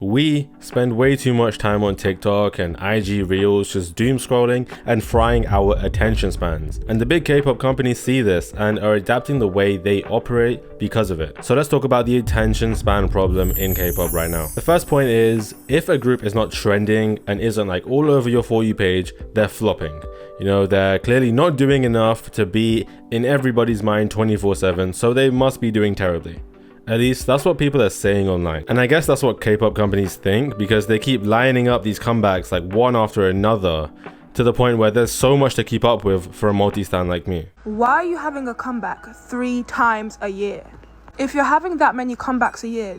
We spend way too much time on TikTok and IG Reels just doom scrolling and frying our attention spans. And the big K-pop companies see this and are adapting the way they operate because of it. So let's talk about the attention span problem in K-pop right now. The first point is, if a group is not trending and isn't like all over your For You page, they're flopping. You know, they're clearly not doing enough to be in everybody's mind 24/7, so they must be doing terribly. At least that's what people are saying online. And I guess that's what K-pop companies think, because they keep lining up these comebacks like one after another to the point where there's so much to keep up with for a multi-stan like me. Why are you having a comeback 3 times a year? If you're having that many comebacks a year,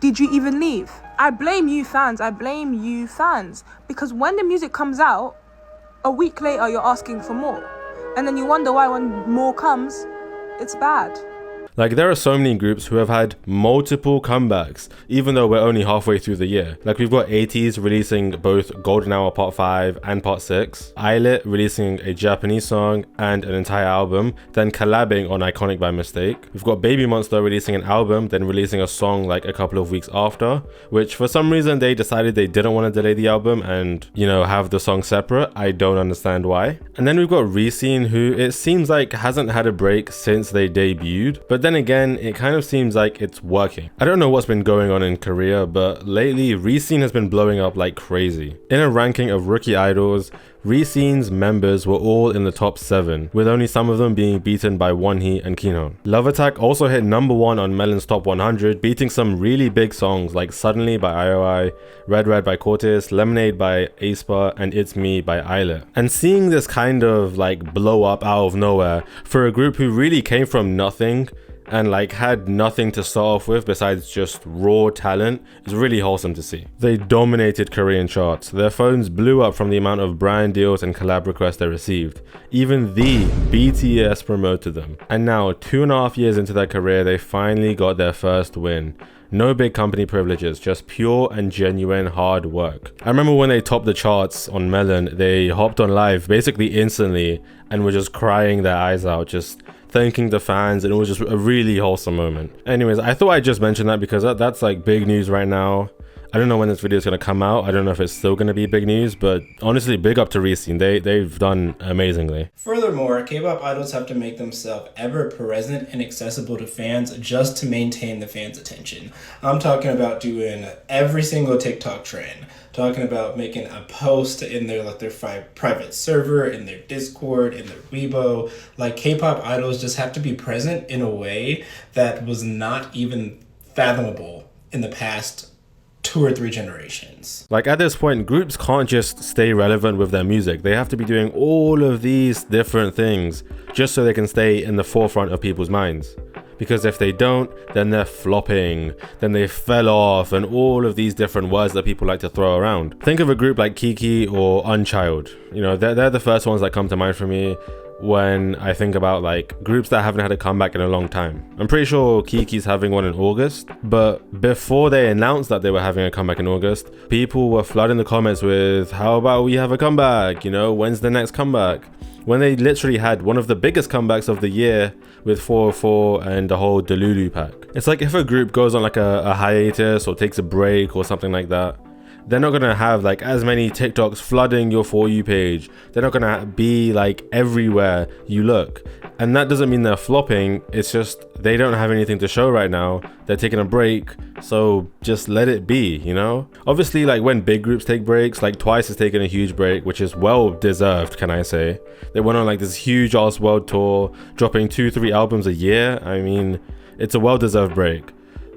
did you even leave? I blame you fans, because when the music comes out, a week later you're asking for more. And then you wonder why when more comes, it's bad. Like, there are so many groups who have had multiple comebacks, even though we're only halfway through the year. Like, we've got 80s releasing both Golden Hour Part 5 and Part 6, Islet releasing a Japanese song and an entire album, then collabing on Iconic by mistake. We've got Baby Monster releasing an album, then releasing a song like a couple of weeks after, which for some reason they decided they didn't want to delay the album and, you know, have the song separate. I don't understand why. And then we've got Rescene, who it seems like hasn't had a break since they debuted, but then again, it kind of seems like it's working. I don't know what's been going on in Korea, but lately Rescene has been blowing up like crazy. In a ranking of rookie idols, Rescene's members were all in the top 7, with only some of them being beaten by Wonhee and Kinho. Love Attack also hit #1 on Melon's Top 100, beating some really big songs like Suddenly by IOI, Red Red by Cortis, Lemonade by aespa, and It's Me by Islet. And seeing this kind of like blow up out of nowhere for a group who really came from nothing and like had nothing to start off with besides just raw talent is really wholesome to see. They dominated Korean charts. Their phones blew up from the amount of brand deals and collab requests they received. Even the BTS promoted them. And now, 2.5 years into their career, they finally got their first win. No big company privileges, just pure and genuine hard work. I remember when they topped the charts on Melon, they hopped on live basically instantly and were just crying their eyes out, just thanking the fans, and it was just a really wholesome moment. Anyways, I thought I'd just mention that because that's like big news right now. I don't know when this video is going to come out. I don't know if it's still going to be big news, but honestly, big up to Rescene. They've done amazingly. Furthermore, K-pop idols have to make themselves ever present and accessible to fans just to maintain the fans' attention. I'm talking about doing every single TikTok trend, talking about making a post in their private server, in their Discord, in their Weibo. Like, K-pop idols just have to be present in a way that was not even fathomable in the past 2 or 3 generations. Like, at this point, groups can't just stay relevant with their music. They have to be doing all of these different things just so they can stay in the forefront of people's minds. Because if they don't, then they're flopping, then they fell off, and all of these different words that people like to throw around. Think of a group like Kiki or Unchild. You know, they're the first ones that come to mind for me when I think about like groups that haven't had a comeback in a long time. I'm pretty sure Kiki's having one in August, but before they announced that they were having a comeback in August, people were flooding the comments with, how about we have a comeback? You know, when's the next comeback? When they literally had one of the biggest comebacks of the year with 404 and the whole Delulu pack. It's like if a group goes on like a hiatus or takes a break or something like that, they're not gonna have like as many TikToks flooding your For You page. They're not gonna be like everywhere you look. And that doesn't mean they're flopping, it's just they don't have anything to show right now. They're taking a break, so just let it be, you know? Obviously, like when big groups take breaks, like Twice has taken a huge break, which is well deserved, can I say. They went on like this huge ass world tour, dropping 2-3 albums a year. I mean, it's a well deserved break.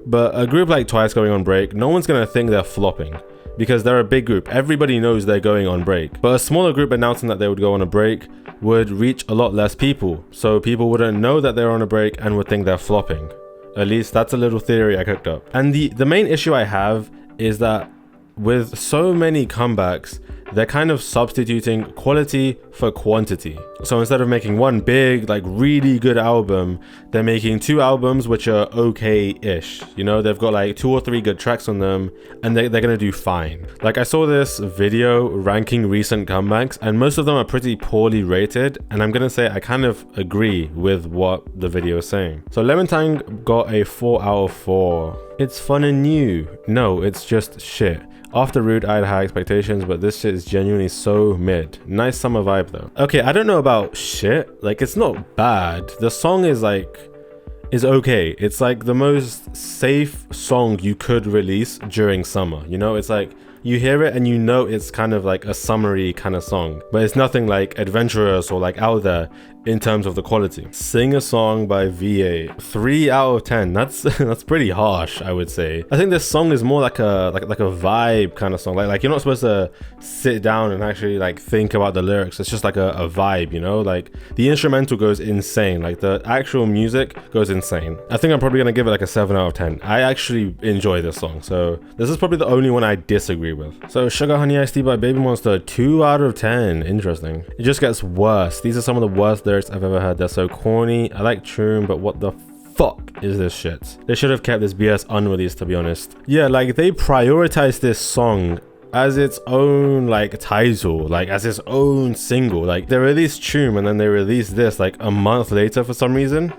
But a group like Twice going on break, no one's gonna think they're flopping, because they're a big group. Everybody knows they're going on break. But a smaller group announcing that they would go on a break would reach a lot less people. So people wouldn't know that they're on a break and would think they're flopping. At least that's a little theory I cooked up. And the main issue I have is that with so many comebacks, they're kind of substituting quality for quantity. So instead of making one big, like really good album, they're making 2 albums which are okay-ish. You know, they've got like 2 or 3 good tracks on them, and they're gonna do fine. Like I saw this video ranking recent comebacks, and most of them are pretty poorly rated, and I'm gonna say I kind of agree with what the video is saying. So Lemon Tang got a 4 out of 4. It's fun and new. No, it's just shit. After Rude, I had high expectations, but this shit is genuinely so mid. Nice summer vibe though. Okay, I don't know about shit. Like, it's not bad. The song is okay. It's like the most safe song you could release during summer. You know, it's like you hear it and you know it's kind of like a summery kind of song, but it's nothing like adventurous or like out there in terms of the quality. Sing a Song by VA, 3 out of 10. That's pretty harsh, I would say. I think this song is more like a vibe kind of song. Like you're not supposed to sit down and actually like think about the lyrics. It's just like a vibe, you know? Like the instrumental goes insane. Like the actual music goes insane. I think I'm probably gonna give it like a 7 out of 10. I actually enjoy this song, so this is probably the only one I disagree with. So Sugar Honey Iced Tea by Baby Monster, 2 out of 10. Interesting. It just gets worse. These are some of the worst lyrics I've ever heard. They're so corny. I like Tune, but what the fuck is this shit? They should have kept this BS unreleased, to be honest. Yeah, like they prioritized this song as its own like title, like as its own single. Like they released Tune and then they released this like a month later for some reason.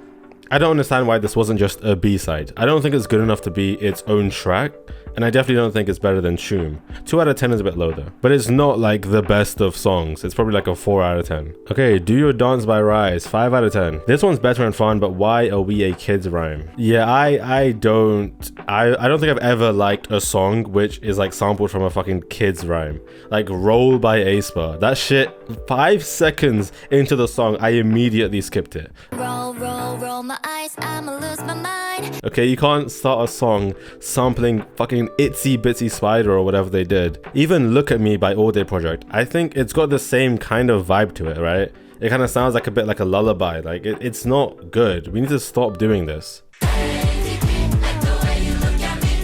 I don't understand why this wasn't just a B-side. I don't think it's good enough to be its own track, and I definitely don't think it's better than Choom. 2 out of 10 is a bit low though, but it's not like the best of songs. It's probably like a 4 out of 10. Okay, Do Your Dance by Rise, 5 out of 10. This one's better and fun, but why are we a kids rhyme? Yeah, I don't think I've ever liked a song which is like sampled from a fucking kids rhyme. Like Roll by aespa. That shit, 5 seconds into the song, I immediately skipped it. Roll my eyes, I'ma lose my mind. Okay, you can't start a song sampling fucking Itsy Bitsy Spider or whatever they did. Even Look at Me by All Day Project. I think it's got the same kind of vibe to it, right? It kind of sounds like a bit like a lullaby. Like it's not good. We need to stop doing this.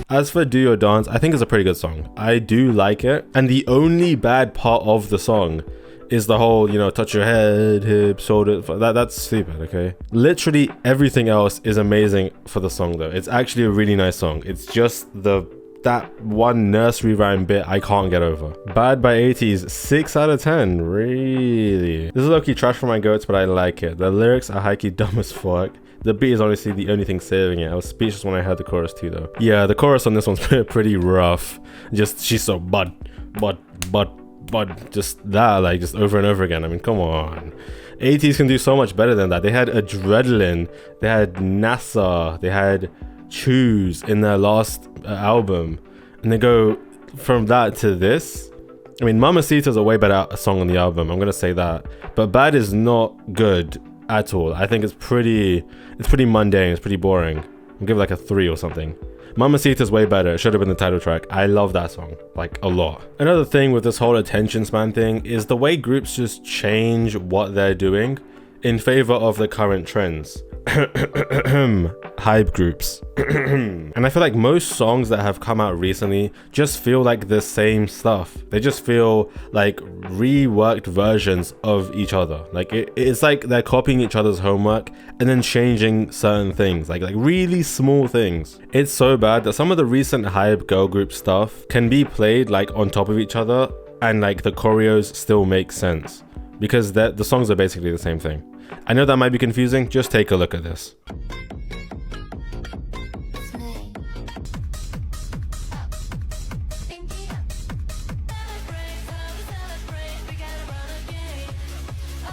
As for Do Your Dance, I think it's a pretty good song. I do like it. And the only bad part of the song is the whole, you know, touch your head, hips, shoulder. That's stupid, okay? Literally everything else is amazing for the song though. It's actually a really nice song. It's just that one nursery rhyme bit I can't get over. Bad by 80s, 6 out of 10. Really? This is low-key trash for my goats, but I like it. The lyrics are high-key dumb as fuck. The beat is honestly the only thing saving it. I was speechless when I heard the chorus too though. Yeah, the chorus on this one's pretty rough. Just, she's so but just that, like, just over and over again. I mean, come on. 80s can do so much better than that. They had Adrenaline, they had NASA, they had Choose in their last album, and they go from that to this. I mean, Mamacita's a way better song on the album, I'm gonna say that, but Bad is not good at all. I think it's pretty mundane, it's pretty boring. I'll give it like a 3 or something. Mamacita's way better. It should have been the title track. I love that song, like, a lot. Another thing with this whole attention span thing is the way groups just change what they're doing in favor of the current trends. Hype groups. And I feel like most songs that have come out recently just feel like the same stuff. They just feel like reworked versions of each other. Like it's like they're copying each other's homework and then changing certain things, like really small things. It's so bad that some of the recent hype girl group stuff can be played like on top of each other, and like the choreos still make sense because the songs are basically the same thing. I know that might be confusing, just take a look at this.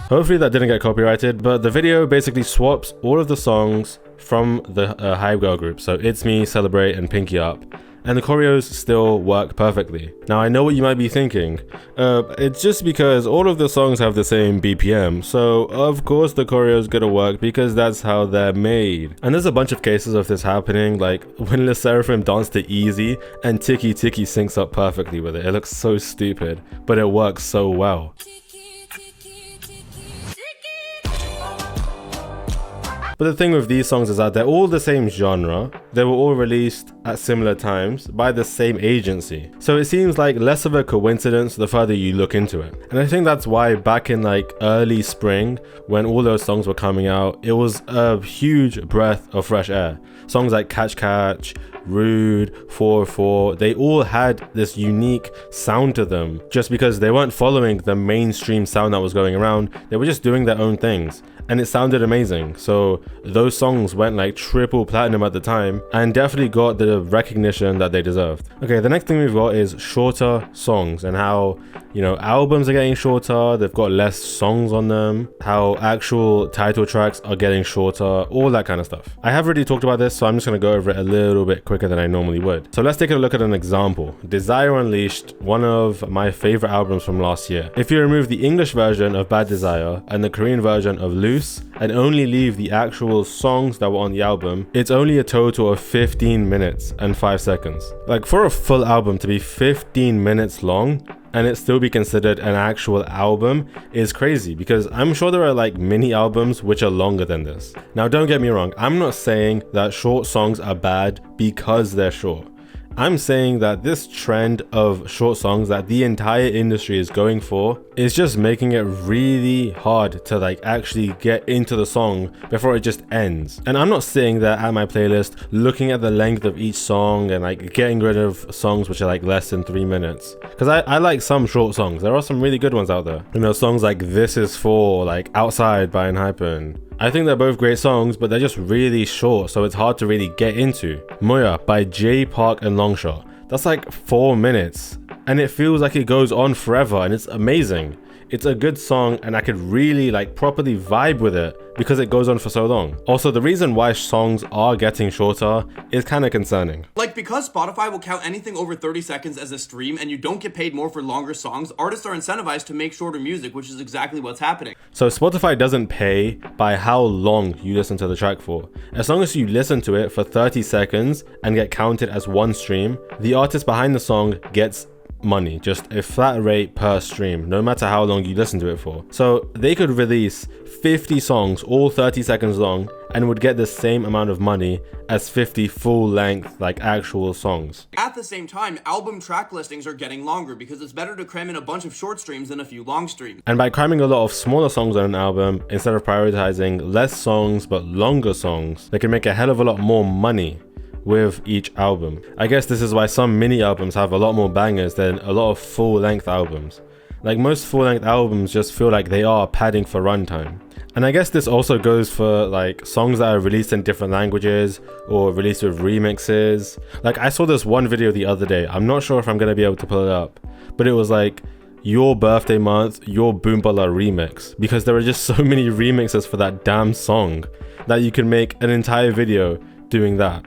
Hopefully that didn't get copyrighted, but the video basically swaps all of the songs from the Hype Girl group. So It's Me, Celebrate, and Pinky Up. And the choreos still work perfectly. Now I know what you might be thinking. It's just because all of the songs have the same BPM, so of course the choreo's gonna work because that's how they're made. And there's a bunch of cases of this happening, like when Le Seraphim danced to Easy and Tiki Tiki syncs up perfectly with it. It looks so stupid, but it works so well. But the thing with these songs is that they're all the same genre. They were all released at similar times by the same agency. So it seems like less of a coincidence the further you look into it. And I think that's why back in like early spring, when all those songs were coming out, it was a huge breath of fresh air. Songs like Catch Catch, Rude, 404, they all had this unique sound to them just because they weren't following the mainstream sound that was going around. They were just doing their own things. And it sounded amazing. So those songs went like triple platinum at the time and definitely got the recognition that they deserved. Okay, the next thing we've got is shorter songs and how, you know, albums are getting shorter, they've got less songs on them, how actual title tracks are getting shorter, all that kind of stuff. I have already talked about this, so I'm just going to go over it a little bit quicker than I normally would. So let's take a look at an example. Desire Unleashed, one of my favorite albums from last year. If you remove the English version of Bad Desire and the Korean version of Loose and only leave the actual songs that were on the album, it's only a total of 15 minutes and 5 seconds. Like, for a full album to be 15 minutes long and it still be considered an actual album is crazy, because I'm sure there are like mini albums which are longer than this. Now don't get me wrong, I'm not saying that short songs are bad because they're short. I'm saying that this trend of short songs that the entire industry is going for is just making it really hard to like actually get into the song before it just ends. And I'm not sitting there at my playlist looking at the length of each song and like getting rid of songs which are like less than 3 minutes. Because I like some short songs. There are some really good ones out there. You know, songs like This Is For, like Outside by Enhypen. I think they're both great songs, but they're just really short, so it's hard to really get into. Moya by Jay Park and Longshot. That's like 4 minutes, and it feels like it goes on forever, and it's amazing. It's a good song, and I could really like properly vibe with it because it goes on for so long. Also, the reason why songs are getting shorter is kind of concerning. Like, because Spotify will count anything over 30 seconds as a stream and you don't get paid more for longer songs, artists are incentivized to make shorter music, which is exactly what's happening. So Spotify doesn't pay by how long you listen to the track for. As long as you listen to it for 30 seconds and get counted as one stream, the artist behind the song gets money, just a flat rate per stream, no matter how long you listen to it for. So they could release 50 songs, all 30 seconds long, and would get the same amount of money as 50 full-length, like actual songs. At the same time, album track listings are getting longer because it's better to cram in a bunch of short streams than a few long streams. And by cramming a lot of smaller songs on an album, instead of prioritizing less songs but longer songs, they can make a hell of a lot more money with each album. I guess this is why some mini albums have a lot more bangers than a lot of full-length albums. Like, most full-length albums just feel like they are padding for runtime. And I guess this also goes for like songs that are released in different languages or released with remixes. Like, I saw this one video the other day, I'm not sure if I'm gonna be able to pull it up, but it was like Your Birthday Month, Your Boombala remix, because there are just so many remixes for that damn song that you can make an entire video doing that.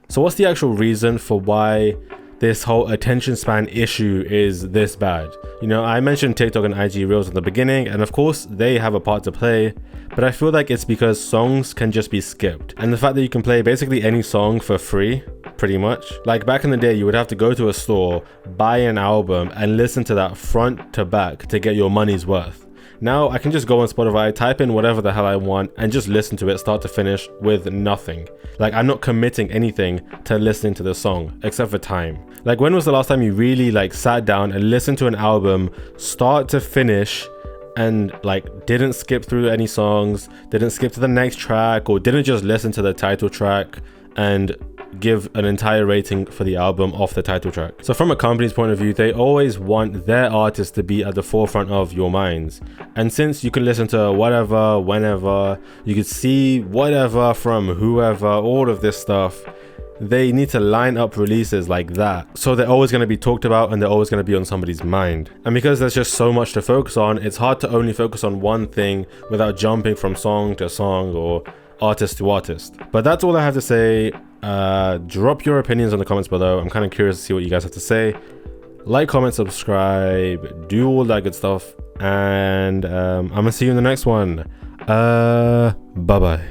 So what's the actual reason for why this whole attention span issue is this bad? You know, I mentioned TikTok and IG Reels in the beginning, and of course they have a part to play, but I feel like it's because songs can just be skipped. And the fact that you can play basically any song for free, pretty much. Like, back in the day, you would have to go to a store, buy an album, and listen to that front to back to get your money's worth. Now I can just go on Spotify, type in whatever the hell I want, and just listen to it start to finish with nothing. Like, I'm not committing anything to listening to the song, except for time. Like, when was the last time you really like sat down and listened to an album start to finish and like didn't skip through any songs, didn't skip to the next track, or didn't just listen to the title track and give an entire rating for the album off the title track? So from a company's point of view, they always want their artists to be at the forefront of your minds. And since you can listen to whatever, whenever, you could see whatever from whoever, all of this stuff, they need to line up releases like that. So they're always going to be talked about and they're always going to be on somebody's mind. And because there's just so much to focus on, it's hard to only focus on one thing without jumping from song to song or artist to artist. But that's all I have to say. Drop your opinions in the comments below. I'm kind of curious to see what you guys have to say. Like, comment, subscribe, do all that good stuff, and I'm gonna see you in the next one. Bye bye.